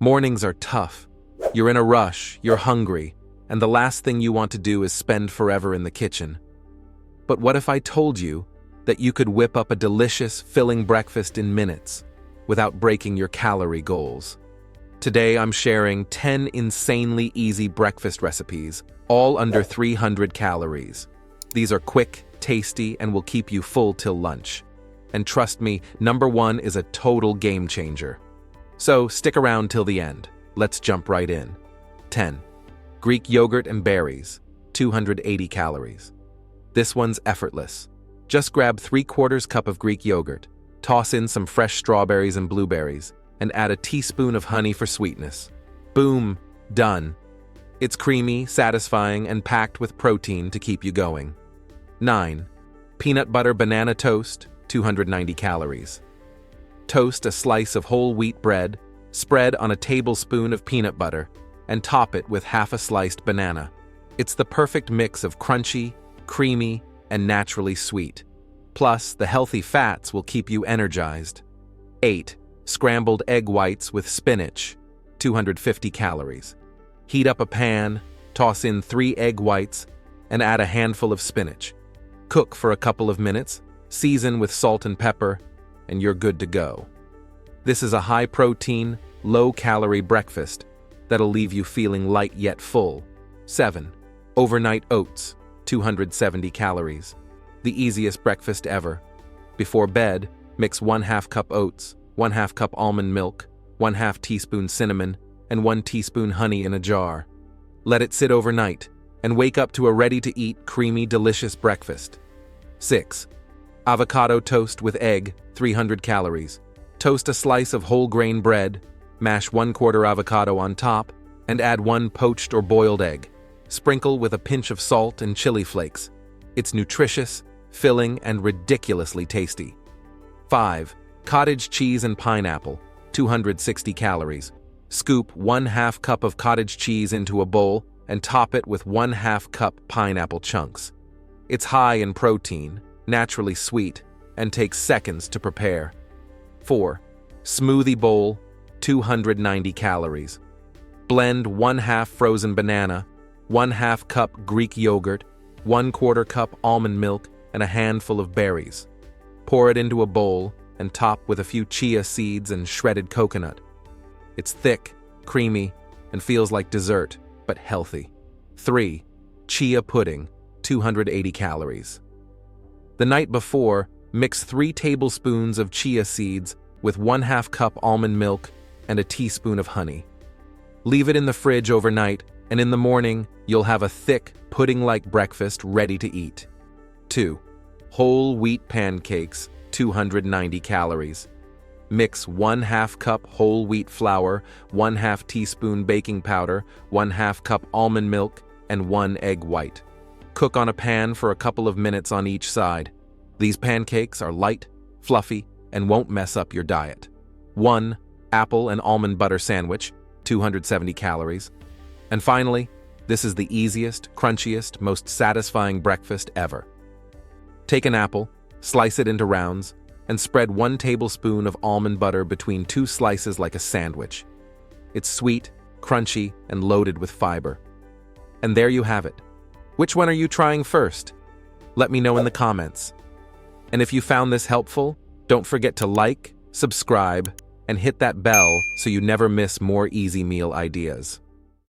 Mornings are tough. You're in a rush, you're hungry, and the last thing you want to do is spend forever in the kitchen. But what if I told you that you could whip up a delicious, filling breakfast in minutes without breaking your calorie goals? Today I'm sharing 10 insanely easy breakfast recipes, all under 300 calories. These are quick, tasty, and will keep you full till lunch. And trust me, number 1 is a total game changer. So stick around till the end. Let's jump right in. 10. Greek yogurt and berries, 280 calories. This one's effortless. Just grab 3/4 cup of Greek yogurt, toss in some fresh strawberries and blueberries, and add a teaspoon of honey for sweetness. Boom, done. It's creamy, satisfying, and packed with protein to keep you going. 9. Peanut butter banana toast, 290 calories. Toast a slice of whole wheat bread, spread on a tablespoon of peanut butter, and top it with half a sliced banana. It's the perfect mix of crunchy, creamy, and naturally sweet. Plus, the healthy fats will keep you energized. 8. Scrambled egg whites with spinach, 250 calories. Heat up a pan, toss in 3 egg whites, and add a handful of spinach. Cook for a couple of minutes, season with salt and pepper, and you're good to go. This is a high-protein, low-calorie breakfast that'll leave you feeling light yet full. 7. Overnight oats, 270 calories. The easiest breakfast ever. Before bed, mix 1/2 cup oats, 1/2 cup almond milk, 1/2 teaspoon cinnamon, and 1 teaspoon honey in a jar. Let it sit overnight, and wake up to a ready-to-eat, creamy, delicious breakfast. 6. Avocado toast with egg, 300 calories. Toast a slice of whole grain bread, mash 1/4 avocado on top, and add 1 poached or boiled egg. Sprinkle with a pinch of salt and chili flakes. It's nutritious, filling, and ridiculously tasty. 5. Cottage cheese and pineapple, 260 calories. Scoop 1/2 cup of cottage cheese into a bowl and top it with 1/2 cup pineapple chunks. It's high in protein, naturally sweet, and takes seconds to prepare. 4. Smoothie bowl, 290 calories. Blend 1/2 frozen banana, 1/2 cup Greek yogurt, 1/4 cup almond milk, and a handful of berries. Pour it into a bowl and top with a few chia seeds and shredded coconut. It's thick, creamy, and feels like dessert, but healthy. 3. Chia pudding, 280 calories. The night before, mix 3 tablespoons of chia seeds with 1/2 cup almond milk and a teaspoon of honey. Leave it in the fridge overnight, and in the morning, you'll have a thick, pudding-like breakfast ready to eat. 2. Whole wheat pancakes, 290 calories. Mix 1/2 cup whole wheat flour, 1/2 teaspoon baking powder, 1/2 cup almond milk, and 1 egg white. Cook on a pan for a couple of minutes on each side. These pancakes are light, fluffy, and won't mess up your diet. 1. Apple and almond butter sandwich, 270 calories. And finally, this is the easiest, crunchiest, most satisfying breakfast ever. Take an apple, slice it into rounds, and spread 1 tablespoon of almond butter between 2 slices like a sandwich. It's sweet, crunchy, and loaded with fiber. And there you have it. Which one are you trying first? Let me know in the comments. And if you found this helpful, don't forget to like, subscribe, and hit that bell so you never miss more easy meal ideas.